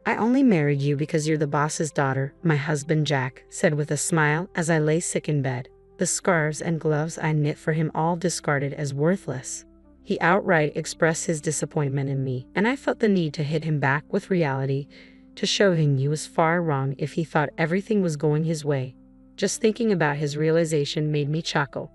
"I only married you because you're the boss's daughter," my husband Jack said with a smile as I lay sick in bed, the scarves and gloves I knit for him all discarded as worthless. He outright expressed his disappointment in me, and I felt the need to hit him back with reality, to show him he was far wrong if he thought everything was going his way. Just thinking about his realization made me chuckle.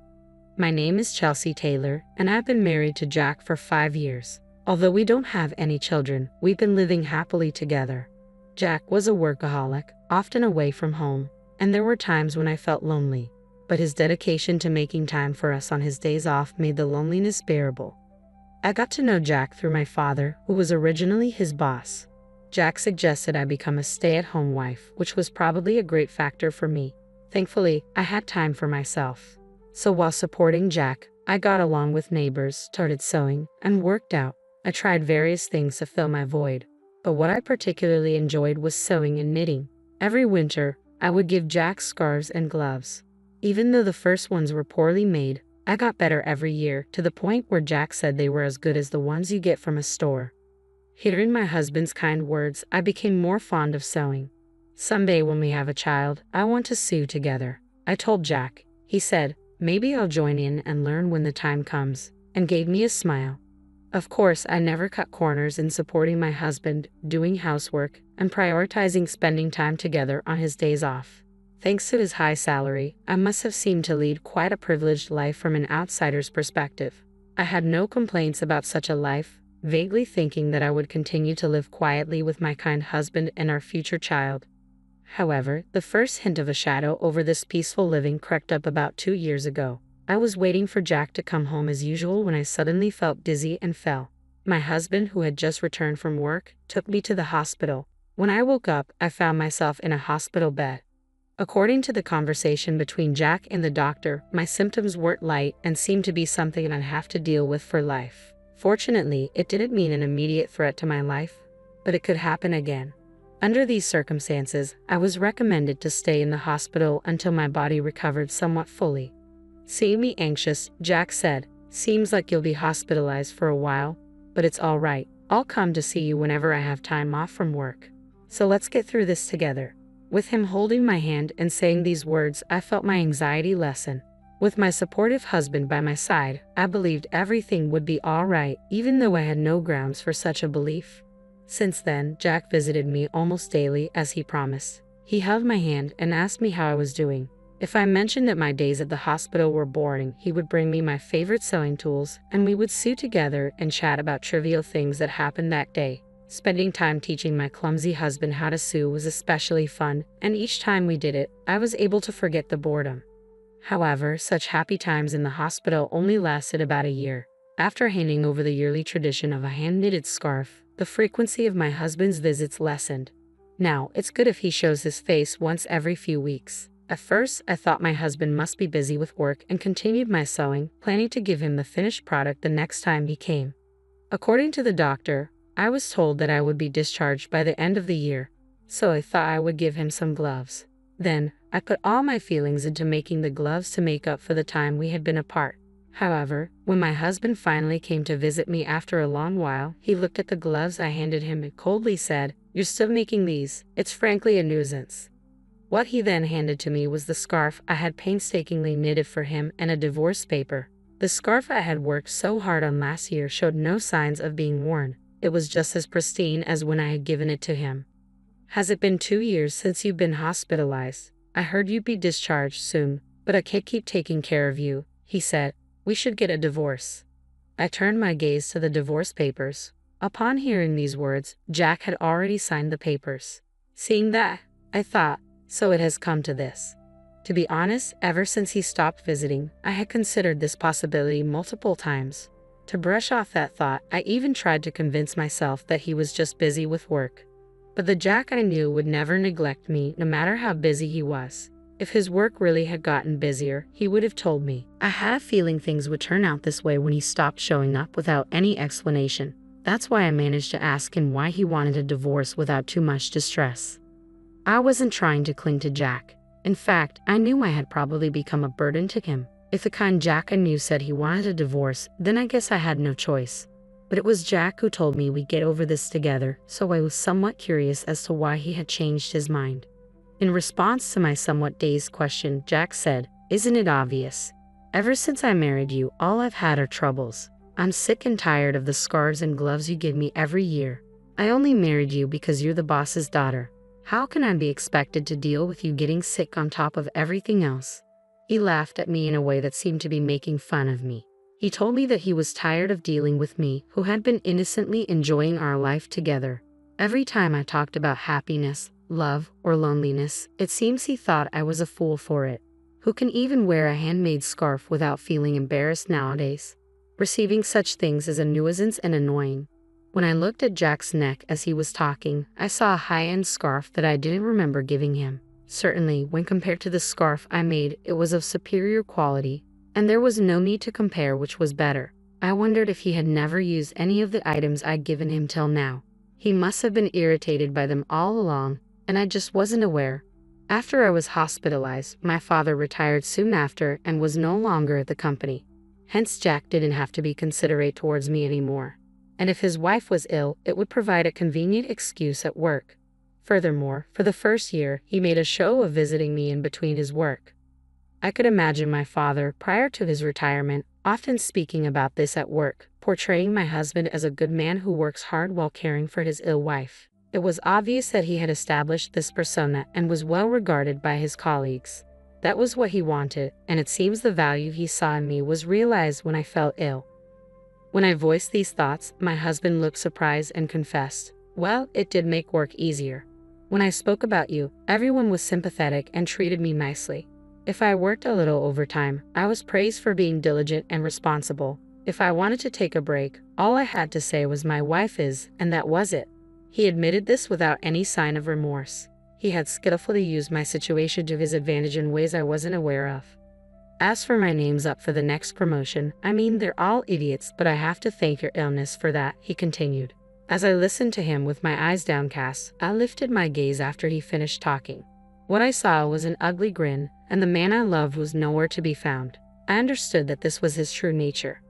My name is Chelsea Taylor, and I've been married to Jack for 5 years. Although we don't have any children, we've been living happily together. Jack was a workaholic, often away from home, and there were times when I felt lonely, but his dedication to making time for us on his days off made the loneliness bearable. I got to know Jack through my father, who was originally his boss. Jack suggested I become a stay-at-home wife, which was probably a great factor for me. Thankfully, I had time for myself. So while supporting Jack, I got along with neighbors, started sewing, and worked out. I tried various things to fill my void, but what I particularly enjoyed was sewing and knitting. Every winter, I would give Jack scarves and gloves. Even though the first ones were poorly made, I got better every year, to the point where Jack said they were as good as the ones you get from a store. Hearing my husband's kind words, I became more fond of sewing. "Someday when we have a child, I want to sew together," I told Jack. He said, "Maybe I'll join in and learn when the time comes," and gave me a smile. Of course, I never cut corners in supporting my husband, doing housework, and prioritizing spending time together on his days off. Thanks to his high salary, I must have seemed to lead quite a privileged life from an outsider's perspective. I had no complaints about such a life, vaguely thinking that I would continue to live quietly with my kind husband and our future child. However, the first hint of a shadow over this peaceful living crept up about 2 years ago. I was waiting for Jack to come home as usual when I suddenly felt dizzy and fell. My husband, who had just returned from work, took me to the hospital. When I woke up, I found myself in a hospital bed. According to the conversation between Jack and the doctor, my symptoms weren't light and seemed to be something I'd have to deal with for life. Fortunately, it didn't mean an immediate threat to my life, but it could happen again. Under these circumstances, I was recommended to stay in the hospital until my body recovered somewhat fully. Seeing me anxious, Jack said, "Seems like you'll be hospitalized for a while, but it's all right. I'll come to see you whenever I have time off from work. So let's get through this together." With him holding my hand and saying these words, I felt my anxiety lessen. With my supportive husband by my side, I believed everything would be all right, even though I had no grounds for such a belief. Since then, Jack visited me almost daily as he promised. He held my hand and asked me how I was doing. If I mentioned that my days at the hospital were boring, he would bring me my favorite sewing tools, and we would sew together and chat about trivial things that happened that day. Spending time teaching my clumsy husband how to sew was especially fun, and each time we did it, I was able to forget the boredom. However, such happy times in the hospital only lasted about a year. After handing over the yearly tradition of a hand-knitted scarf, the frequency of my husband's visits lessened. Now, it's good if he shows his face once every few weeks. At first, I thought my husband must be busy with work and continued my sewing, planning to give him the finished product the next time he came. According to the doctor, I was told that I would be discharged by the end of the year, so I thought I would give him some gloves. Then, I put all my feelings into making the gloves to make up for the time we had been apart. However, when my husband finally came to visit me after a long while, he looked at the gloves I handed him and coldly said, "You're still making these? It's frankly a nuisance." What he then handed to me was the scarf I had painstakingly knitted for him and a divorce paper. The scarf I had worked so hard on last year showed no signs of being worn. It was just as pristine as when I had given it to him. "Has it been 2 years since you've been hospitalized? I heard you'd be discharged soon, but I can't keep taking care of you," he said. "We should get a divorce." I turned my gaze to the divorce papers. Upon hearing these words, Jack had already signed the papers. Seeing that, I thought, so it has come to this. To be honest, ever since he stopped visiting, I had considered this possibility multiple times. To brush off that thought, I even tried to convince myself that he was just busy with work. But the Jack I knew would never neglect me, no matter how busy he was. If his work really had gotten busier, he would have told me. I had a feeling things would turn out this way when he stopped showing up without any explanation. That's why I managed to ask him why he wanted a divorce without too much distress. I wasn't trying to cling to Jack. In fact, I knew I had probably become a burden to him. If the kind Jack I knew said he wanted a divorce, then I guess I had no choice. But it was Jack who told me we'd get over this together, so I was somewhat curious as to why he had changed his mind. In response to my somewhat dazed question, Jack said, "Isn't it obvious? Ever since I married you, all I've had are troubles. I'm sick and tired of the scarves and gloves you give me every year. I only married you because you're the boss's daughter. How can I be expected to deal with you getting sick on top of everything else?" He laughed at me in a way that seemed to be making fun of me. He told me that he was tired of dealing with me, who had been innocently enjoying our life together. Every time I talked about happiness, love, or loneliness, it seems he thought I was a fool for it. Who can even wear a handmade scarf without feeling embarrassed nowadays? Receiving such things is a nuisance and annoying. When I looked at Jack's neck as he was talking, I saw a high-end scarf that I didn't remember giving him. Certainly, when compared to the scarf I made, it was of superior quality, and there was no need to compare which was better. I wondered if he had never used any of the items I'd given him till now. He must have been irritated by them all along, and I just wasn't aware. After I was hospitalized, my father retired soon after and was no longer at the company. Hence Jack didn't have to be considerate towards me anymore. And if his wife was ill, it would provide a convenient excuse at work. Furthermore, for the first year, he made a show of visiting me in between his work. I could imagine my father, prior to his retirement, often speaking about this at work, portraying my husband as a good man who works hard while caring for his ill wife. It was obvious that he had established this persona and was well regarded by his colleagues. That was what he wanted, and it seems the value he saw in me was realized when I fell ill. When I voiced these thoughts, my husband looked surprised and confessed, "Well, it did make work easier. When I spoke about you, everyone was sympathetic and treated me nicely. If I worked a little overtime, I was praised for being diligent and responsible. If I wanted to take a break, all I had to say was my wife is, and that was it." He admitted this without any sign of remorse. He had skillfully used my situation to his advantage in ways I wasn't aware of. As for my name's up for the next promotion, I mean, they're all idiots, but I have to thank your illness for that, he continued. As I listened to him with my eyes downcast, I lifted my gaze after he finished talking. What I saw was an ugly grin, and the man I loved was nowhere to be found. I understood that this was his true nature.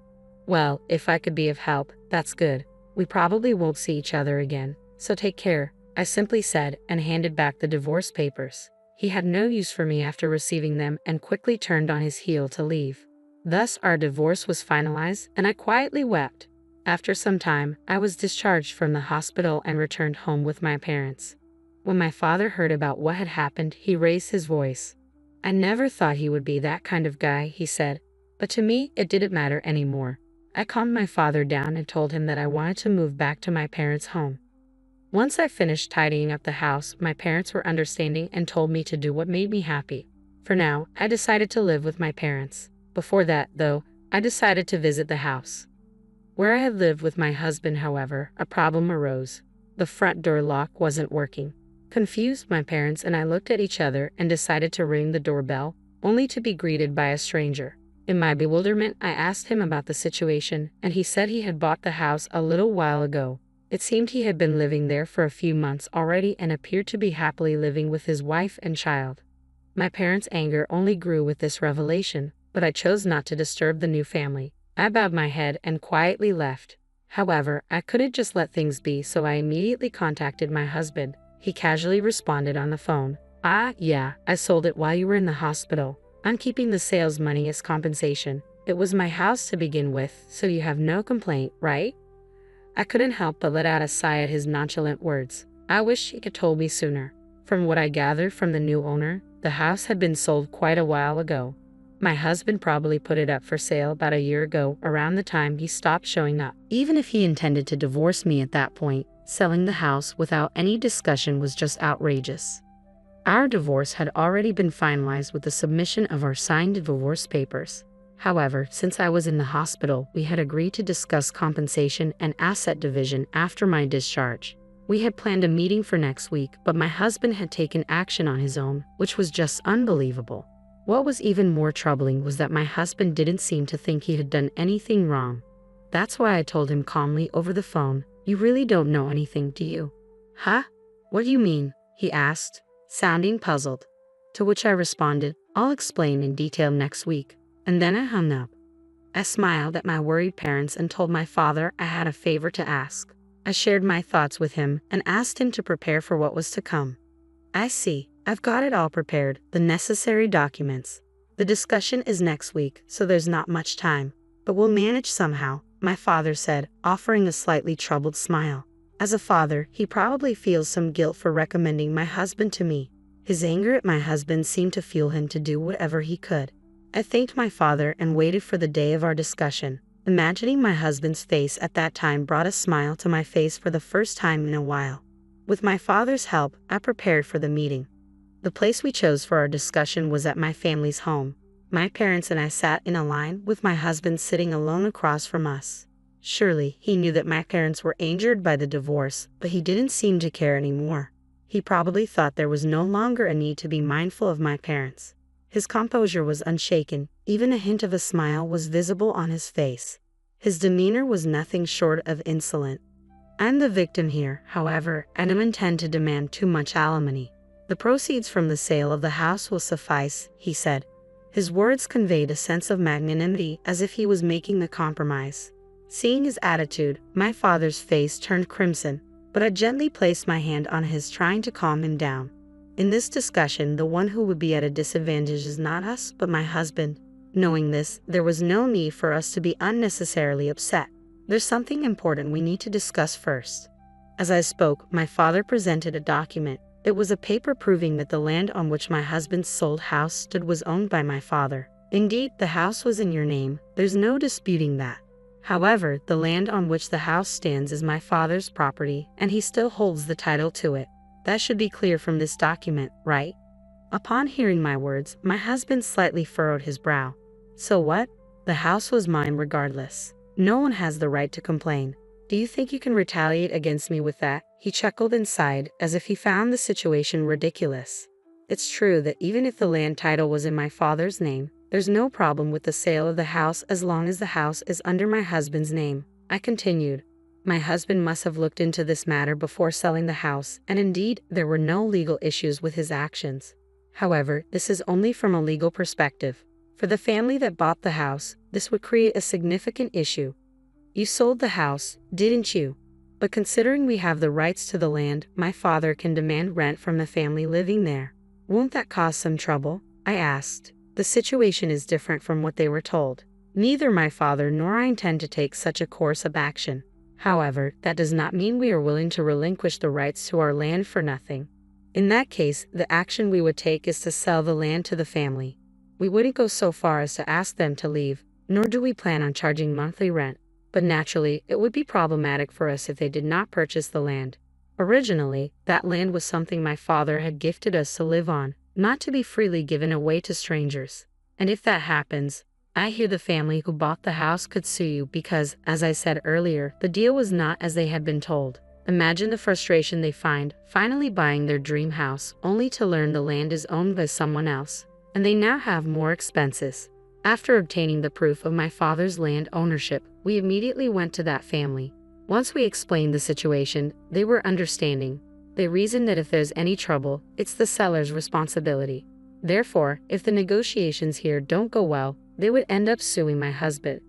"Well, if I could be of help, that's good. We probably won't see each other again, so take care," I simply said and handed back the divorce papers. He had no use for me after receiving them and quickly turned on his heel to leave. Thus our divorce was finalized, and I quietly wept. After some time, I was discharged from the hospital and returned home with my parents. When my father heard about what had happened, he raised his voice. "I never thought he would be that kind of guy," he said. But to me, it didn't matter anymore. I calmed my father down and told him that I wanted to move back to my parents' home. Once I finished tidying up the house, my parents were understanding and told me to do what made me happy. For now, I decided to live with my parents. Before that, though, I decided to visit the house. Where I had lived with my husband, however, a problem arose. The front door lock wasn't working. Confused, my parents and I looked at each other and decided to ring the doorbell, only to be greeted by a stranger. In my bewilderment, I asked him about the situation, and he said he had bought the house a little while ago. It seemed he had been living there for a few months already and appeared to be happily living with his wife and child. My parents' anger only grew with this revelation, but I chose not to disturb the new family. I bowed my head and quietly left. However, I couldn't just let things be, so I immediately contacted my husband. He casually responded on the phone, "Ah, yeah, I sold it while you were in the hospital. I'm keeping the sales money as compensation. It was my house to begin with, so you have no complaint, right?" I couldn't help but let out a sigh at his nonchalant words. I wish he had told me sooner. From what I gathered from the new owner, the house had been sold quite a while ago. My husband probably put it up for sale about a year ago, around the time he stopped showing up. Even if he intended to divorce me at that point, selling the house without any discussion was just outrageous. Our divorce had already been finalized with the submission of our signed divorce papers. However, since I was in the hospital, we had agreed to discuss compensation and asset division after my discharge. We had planned a meeting for next week, but my husband had taken action on his own, which was just unbelievable. What was even more troubling was that my husband didn't seem to think he had done anything wrong. That's why I told him calmly over the phone, "You really don't know anything, do you?" "Huh? What do you mean?" he asked, sounding puzzled. To which I responded, "I'll explain in detail next week," and then I hung up. I smiled at my worried parents and told my father I had a favor to ask. I shared my thoughts with him and asked him to prepare for what was to come. I see. I've got it all prepared, the necessary documents. The discussion is next week, so there's not much time. But we'll manage somehow, my father said, offering a slightly troubled smile. As a father, he probably feels some guilt for recommending my husband to me. His anger at my husband seemed to fuel him to do whatever he could. I thanked my father and waited for the day of our discussion. Imagining my husband's face at that time brought a smile to my face for the first time in a while. With my father's help, I prepared for the meeting. The place we chose for our discussion was at my family's home. My parents and I sat in a line, with my husband sitting alone across from us. Surely, he knew that my parents were angered by the divorce, but he didn't seem to care anymore. He probably thought there was no longer a need to be mindful of my parents. His composure was unshaken, even a hint of a smile was visible on his face. His demeanor was nothing short of insolent. I'm the victim here, however, and don't intend to demand too much alimony. The proceeds from the sale of the house will suffice, he said. His words conveyed a sense of magnanimity, as if he was making a compromise. Seeing his attitude, my father's face turned crimson, but I gently placed my hand on his, trying to calm him down. In this discussion, the one who would be at a disadvantage is not us, but my husband. Knowing this, there was no need for us to be unnecessarily upset. There's something important we need to discuss first. As I spoke, my father presented a document. It was a paper proving that the land on which my husband's sold house stood was owned by my father. Indeed, the house was in your name, there's no disputing that. However, the land on which the house stands is my father's property, and he still holds the title to it. That should be clear from this document, right? Upon hearing my words, my husband slightly furrowed his brow. So what? The house was mine regardless. No one has the right to complain. Do you think you can retaliate against me with that? He chuckled and sighed, as if he found the situation ridiculous. It's true that even if the land title was in my father's name, there's no problem with the sale of the house as long as the house is under my husband's name, I continued. My husband must have looked into this matter before selling the house, and indeed, there were no legal issues with his actions. However, this is only from a legal perspective. For the family that bought the house, this would create a significant issue. You sold the house, didn't you? But considering we have the rights to the land, my father can demand rent from the family living there. Won't that cause some trouble? I asked. The situation is different from what they were told. Neither my father nor I intend to take such a course of action. However, that does not mean we are willing to relinquish the rights to our land for nothing. In that case, the action we would take is to sell the land to the family. We wouldn't go so far as to ask them to leave, nor do we plan on charging monthly rent. But naturally, it would be problematic for us if they did not purchase the land. Originally, that land was something my father had gifted us to live on, not to be freely given away to strangers. And if that happens, I hear the family who bought the house could sue you because, as I said earlier, the deal was not as they had been told. Imagine the frustration they find, finally buying their dream house, only to learn the land is owned by someone else, and they now have more expenses. After obtaining the proof of my father's land ownership, we immediately went to that family. Once we explained the situation, they were understanding. They reasoned that if there's any trouble, it's the seller's responsibility. Therefore, if the negotiations here don't go well, they would end up suing my husband.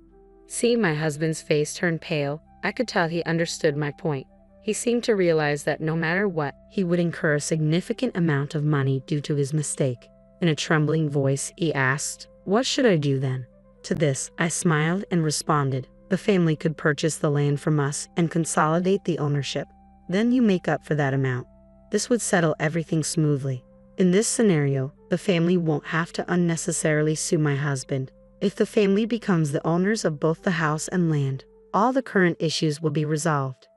Seeing my husband's face turn pale, I could tell he understood my point. He seemed to realize that no matter what, he would incur a significant amount of money due to his mistake. In a trembling voice, he asked, "What should I do then?" To this, I smiled and responded, "The family could purchase the land from us and consolidate the ownership. Then you make up for that amount. This would settle everything smoothly. In this scenario, the family won't have to unnecessarily sue my husband. If the family becomes the owners of both the house and land, all the current issues will be resolved.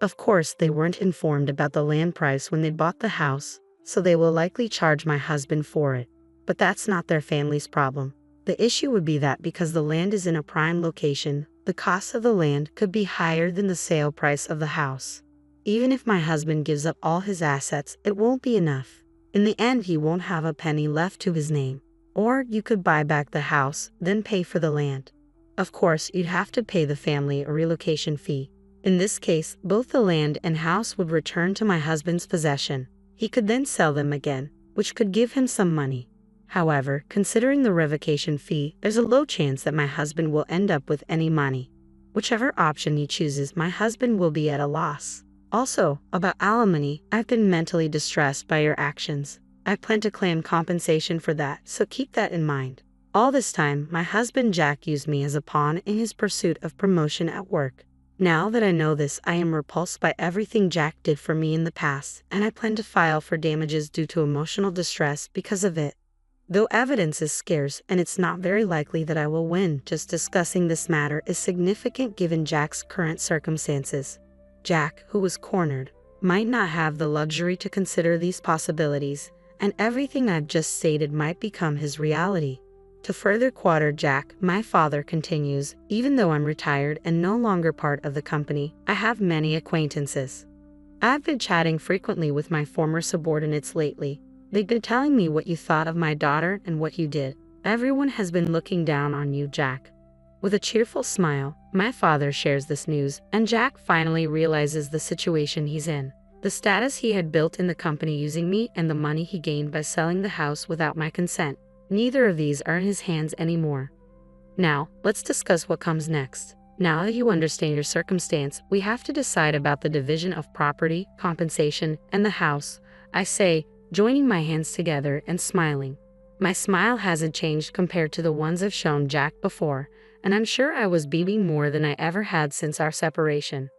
Of course, they weren't informed about the land price when they bought the house, so they will likely charge my husband for it. But that's not their family's problem. The issue would be that because the land is in a prime location, the cost of the land could be higher than the sale price of the house. Even if my husband gives up all his assets, it won't be enough. In the end, he won't have a penny left to his name. Or you could buy back the house, then pay for the land. Of course, you'd have to pay the family a relocation fee. In this case, both the land and house would return to my husband's possession. He could then sell them again, which could give him some money. However, considering the revocation fee, there's a low chance that my husband will end up with any money. Whichever option he chooses, my husband will be at a loss. Also, about alimony, I've been mentally distressed by your actions. I plan to claim compensation for that, so keep that in mind. All this time, my husband Jack used me as a pawn in his pursuit of promotion at work. Now that I know this, I am repulsed by everything Jack did for me in the past, and I plan to file for damages due to emotional distress because of it. Though evidence is scarce and it's not very likely that I will win, just discussing this matter is significant given Jack's current circumstances. Jack, who was cornered, might not have the luxury to consider these possibilities, and everything I've just stated might become his reality. To further quarter Jack, my father continues, even though I'm retired and no longer part of the company, I have many acquaintances. I've been chatting frequently with my former subordinates lately. They've been telling me what you thought of my daughter and what you did. Everyone has been looking down on you, Jack. With a cheerful smile, my father shares this news, and Jack finally realizes the situation he's in. The status he had built in the company using me and the money he gained by selling the house without my consent. Neither of these are in his hands anymore. Now, let's discuss what comes next. Now that you understand your circumstance, we have to decide about the division of property, compensation, and the house. I say, joining my hands together and smiling. My smile hasn't changed compared to the ones I've shown Jack before, and I'm sure I was beaming more than I ever had since our separation.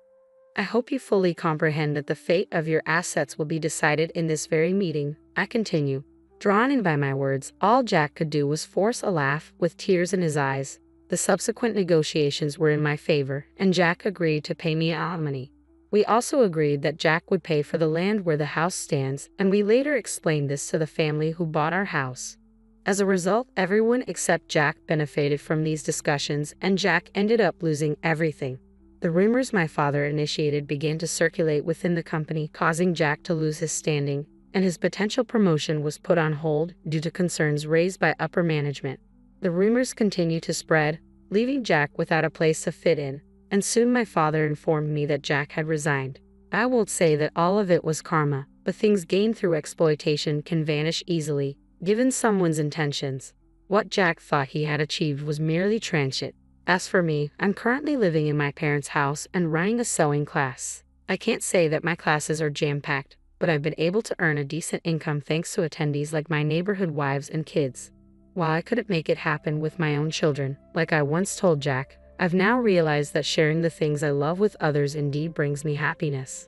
I hope you fully comprehend that the fate of your assets will be decided in this very meeting. I continue. Drawn in by my words, all Jack could do was force a laugh with tears in his eyes. The subsequent negotiations were in my favor, and Jack agreed to pay me alimony. We also agreed that Jack would pay for the land where the house stands, and we later explained this to the family who bought our house. As a result, everyone except Jack benefited from these discussions, and Jack ended up losing everything. The rumors my father initiated began to circulate within the company, causing Jack to lose his standing, and his potential promotion was put on hold due to concerns raised by upper management. The rumors continued to spread, leaving Jack without a place to fit in, and soon my father informed me that Jack had resigned. I won't say that all of it was karma, but things gained through exploitation can vanish easily, given someone's intentions. What Jack thought he had achieved was merely transient. As for me, I'm currently living in my parents' house and running a sewing class. I can't say that my classes are jam-packed, but I've been able to earn a decent income thanks to attendees like my neighborhood wives and kids. While I couldn't make it happen with my own children, like I once told Jack, I've now realized that sharing the things I love with others indeed brings me happiness.